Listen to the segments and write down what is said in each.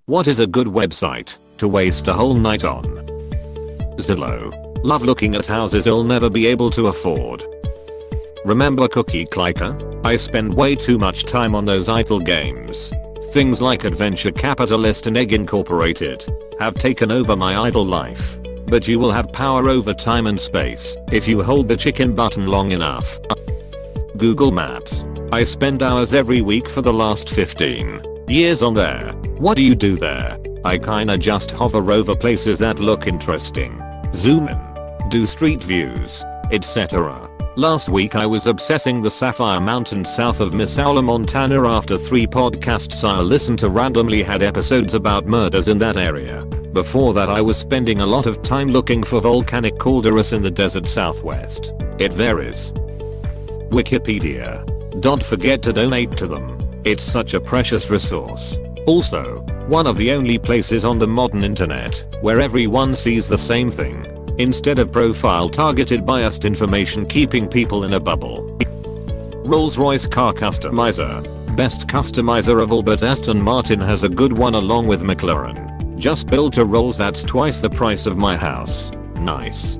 What is a good website to waste a whole night on? Zillow. Love looking at houses I'll never be able to afford. Remember Cookie Clicker? I spend way too much time on those idle games. Things like Adventure Capitalist and Egg Incorporated have taken over my idle life. But you will have power over time and space if you hold the chicken button long enough. Google Maps. I spend hours every week for the last 15 years on there. What do you do there? I kinda just hover over places that look interesting. Zoom in. Do street views, etc. Last week I was obsessing the Sapphire Mountains south of Missoula, Montana after 3 podcasts I listened to randomly had episodes about murders in that area. Before that I was spending a lot of time looking for volcanic calderas in the desert southwest. It varies. Wikipedia. Don't forget to donate to them. It's such a precious resource. Also, one of the only places on the modern internet where everyone sees the same thing, instead of profile targeted biased information keeping people in a bubble. Rolls-Royce car customizer. Best customizer of all, but Aston Martin has a good one along with McLaren. Just built a Rolls that's twice the price of my house. Nice.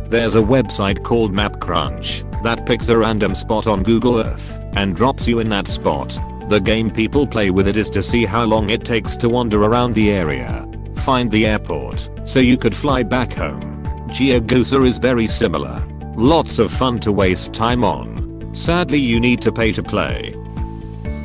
There's a website called MapCrunch that picks a random spot on Google Earth and drops you in that spot. The game people play with it is to see how long it takes to wander around the area. Find the airport so you could fly back home. GeoGuessr is very similar. Lots of fun to waste time on. Sadly you need to pay to play.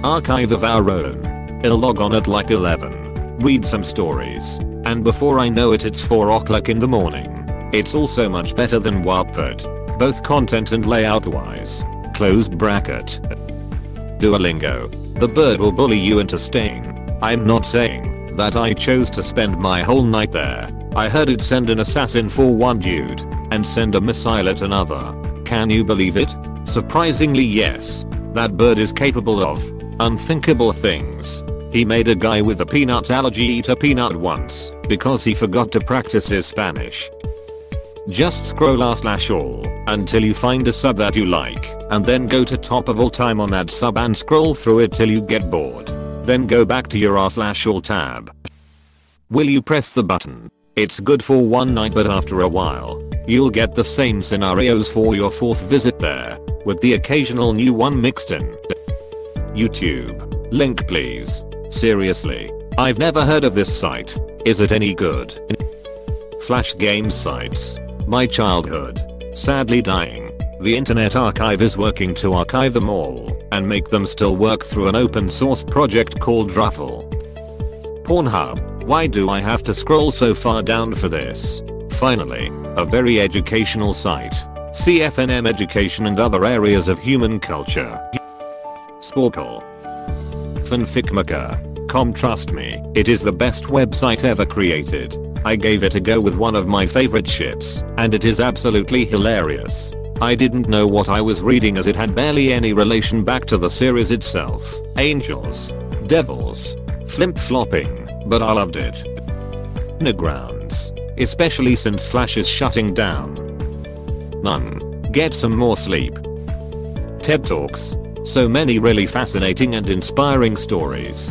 Archive of Our Own. I'll log on at like 11. Read some stories. And before I know it it's 4 o'clock in the morning. It's also much better than Wattpad. Both content and layout wise. Close bracket. Duolingo. The bird will bully you into staying. I'm not saying that I chose to spend my whole night there. I heard it send an assassin for one dude and send a missile at another. Can you believe it? Surprisingly yes. That bird is capable of unthinkable things. He made a guy with a peanut allergy eat a peanut once because he forgot to practice his Spanish. Just scroll r/all until you find a sub that you like, and then go to top of all time on that sub and scroll through it till you get bored. Then go back to your r/all tab. Will you press the button? It's good for one night, but after a while, you'll get the same scenarios for your 4th visit there, with the occasional new one mixed in. YouTube. Link please. Seriously, I've never heard of this site. Is it any good? Flash game sites. My childhood. Sadly dying. The Internet Archive is working to archive them all and make them still work through an open source project called Ruffle. Pornhub. Why do I have to scroll so far down for this? Finally, a very educational site. CFNM education and other areas of human culture. Sporkle. Fanficmaker.com. Trust me, it is the best website ever created. I gave it a go with one of my favorite ships, and it is absolutely hilarious. I didn't know what I was reading as it had barely any relation back to the series itself. Angels. Devils. Flimp-flopping, but I loved it. Newgrounds. Especially since Flash is shutting down. None. Get some more sleep. TED Talks. So many really fascinating and inspiring stories.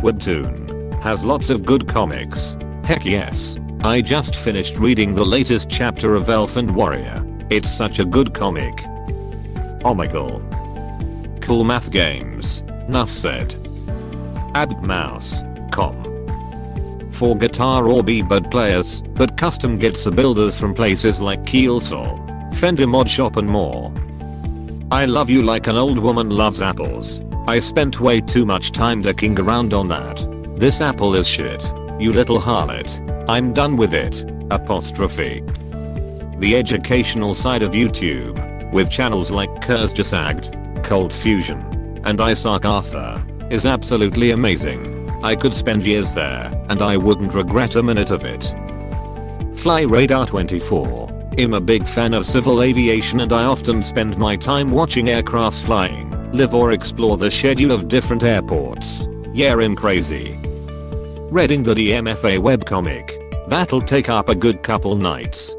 Webtoon. Has lots of good comics. Heck yes. I just finished reading the latest chapter of Elf and Warrior. It's such a good comic. Omegle. Cool math games. Nuff said. Abmouse.com. For guitar or b-bud players, but custom Gitsa builders from places like Keelsaw, Fender Mod Shop and more. I love you like an old woman loves apples. I spent way too much time dicking around on that. This apple is shit. You little harlot. I'm done with it. Apostrophe. The educational side of YouTube, with channels like Kurzgesagt, Cold Fusion, and I Suck Arthur, is absolutely amazing. I could spend years there, and I wouldn't regret a minute of it. FlyRadar24. I'm a big fan of civil aviation and I often spend my time watching aircrafts flying, live or explore the schedule of different airports. Yeah, I'm crazy. Reading the DMFA webcomic. That'll take up a good couple nights.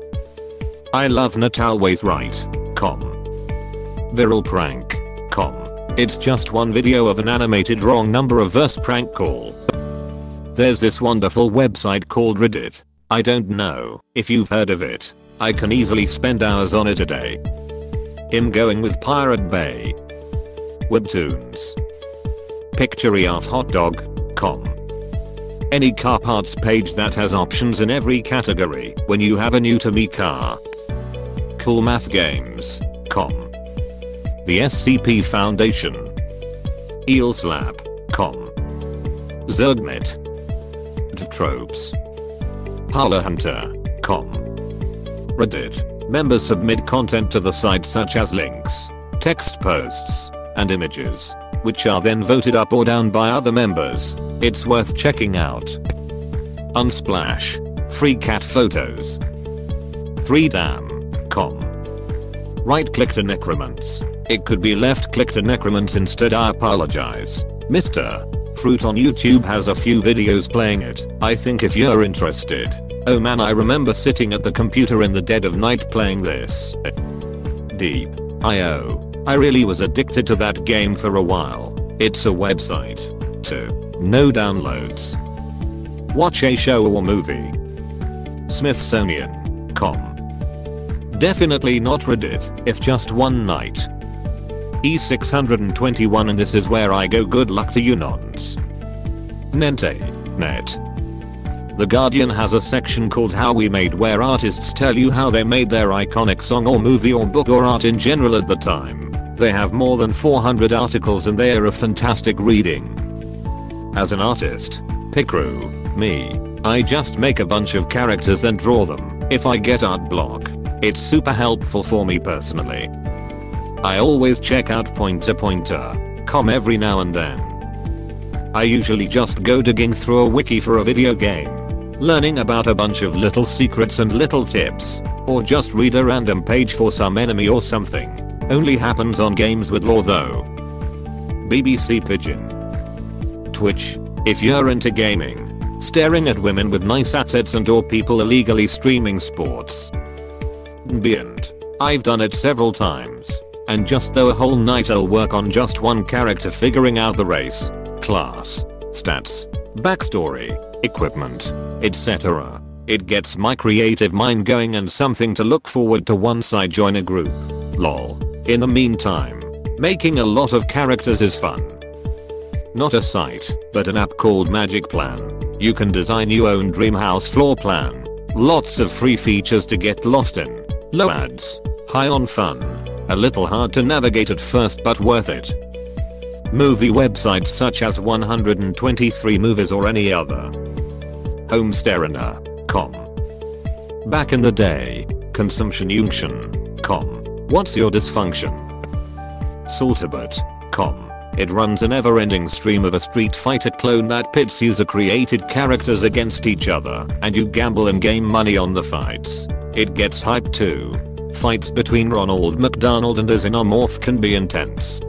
I love natalwaysright.com. Viralprank.com. It's just one video of an animated wrong number of verse prank call. There's this wonderful website called Reddit. I don't know if you've heard of it. I can easily spend hours on it a day. I'm going with Pirate Bay. Webtoons. Pictureofhotdog.com. Any car parts page that has options in every category when you have a new to me car. Coolmathgames.com. The SCP Foundation. eelslab.com. Zergnet. Tropes. Parlorhunter.com. Reddit. Members submit content to the site such as links, text posts, and images, which are then voted up or down by other members. It's worth checking out. Unsplash. Free cat photos. 3dam.com. Right click to necromants. It could be left click to necromants instead. I apologize. Mr. Fruit on YouTube has a few videos playing it. I think if you're interested. Oh man, I remember sitting at the computer in the dead of night playing this. Deep.io. I really was addicted to that game for a while. It's a website. Too. No downloads. Watch a show or movie. Smithsonian.com. Definitely not Reddit, if just one night. E621, and this is where I go. Good luck to you nons. Nente.net. The Guardian has a section called How We Made, where artists tell you how they made their iconic song or movie or book or art in general at the time. They have more than 400 articles and they are a fantastic reading. As an artist, me, I just make a bunch of characters and draw them. If I get art block, it's super helpful for me personally. I always check out pointer.com every now and then. I usually just go digging through a wiki for a video game, learning about a bunch of little secrets and little tips, or just read a random page for some enemy or something. Only happens on games with lore though. BBC Pigeon. Twitch. If you're into gaming, staring at women with nice assets and or people illegally streaming sports. Beyond. I've done it several times. And just though a whole night I'll work on just one character, figuring out the race, class, stats, backstory, equipment, etc. It gets my creative mind going and something to look forward to once I join a group. Lol. In the meantime, making a lot of characters is fun. Not a site, but an app called Magic Plan. You can design your own dream house floor plan. Lots of free features to get lost in. Low ads. High on fun. A little hard to navigate at first but worth it. Movie websites such as 123 Movies or any other. Homesterina.com. Back in the day. Consumptionjunction.com. What's your dysfunction? Salterbot.com. It runs a never-ending stream of a Street Fighter clone that pits user-created characters against each other, and you gamble in-game money on the fights. It gets hyped too. Fights between Ronald McDonald and a Xenomorph can be intense.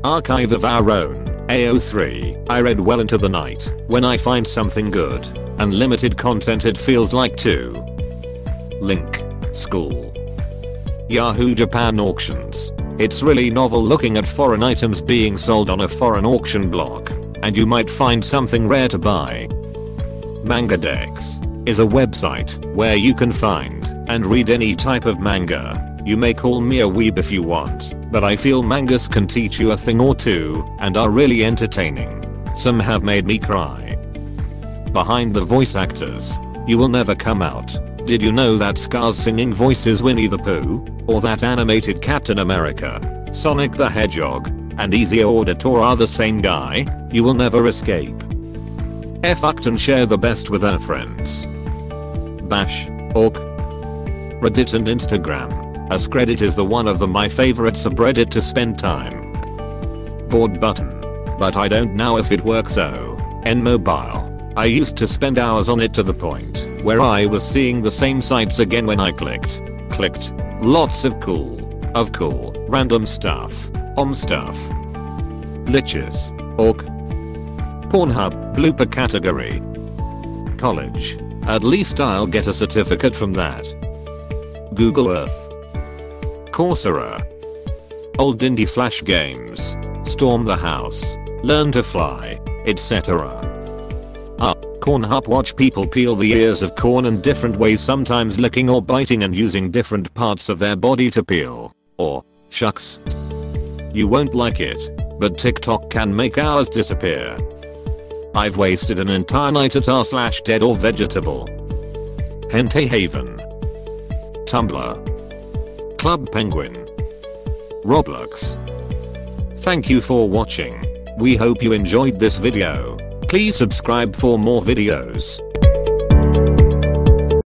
Archive of Our Own, AO3. I read well into the night. When I find something good, unlimited content it feels like too. Link. School. Yahoo Japan Auctions. It's really novel looking at foreign items being sold on a foreign auction block, and you might find something rare to buy. Mangadex is a website where you can find and read any type of manga. You may call me a weeb if you want, but I feel mangas can teach you a thing or two and are really entertaining. Some have made me cry. Behind the voice actors, you will never come out. Did you know that Scar's singing voice is Winnie the Pooh? Or that animated Captain America, Sonic the Hedgehog, and Easy Auditor are the same guy? You will never escape. Fucked and share the best with our friends. Bash. Orc. Reddit and Instagram. Askreddit is the one of my favorite subreddit to spend time. Board button. But I don't know if it works in mobile. I used to spend hours on it to the point where I was seeing the same sites again when I clicked. Lots of cool, random stuff. Stuff. Liches. Orc. Pornhub. Blooper category. College. At least I'll get a certificate from that. Google Earth. Coursera. Old indie flash games. Storm the House. Learn to Fly, etc. Cornhub watch people peel the ears of corn in different ways, sometimes licking or biting and using different parts of their body to peel. Or, shucks. You won't like it, but TikTok can make hours disappear. I've wasted an entire night at r/dead or vegetable. Hente Haven. Tumblr. Club Penguin. Roblox. Thank you for watching. We hope you enjoyed this video. Please subscribe for more videos.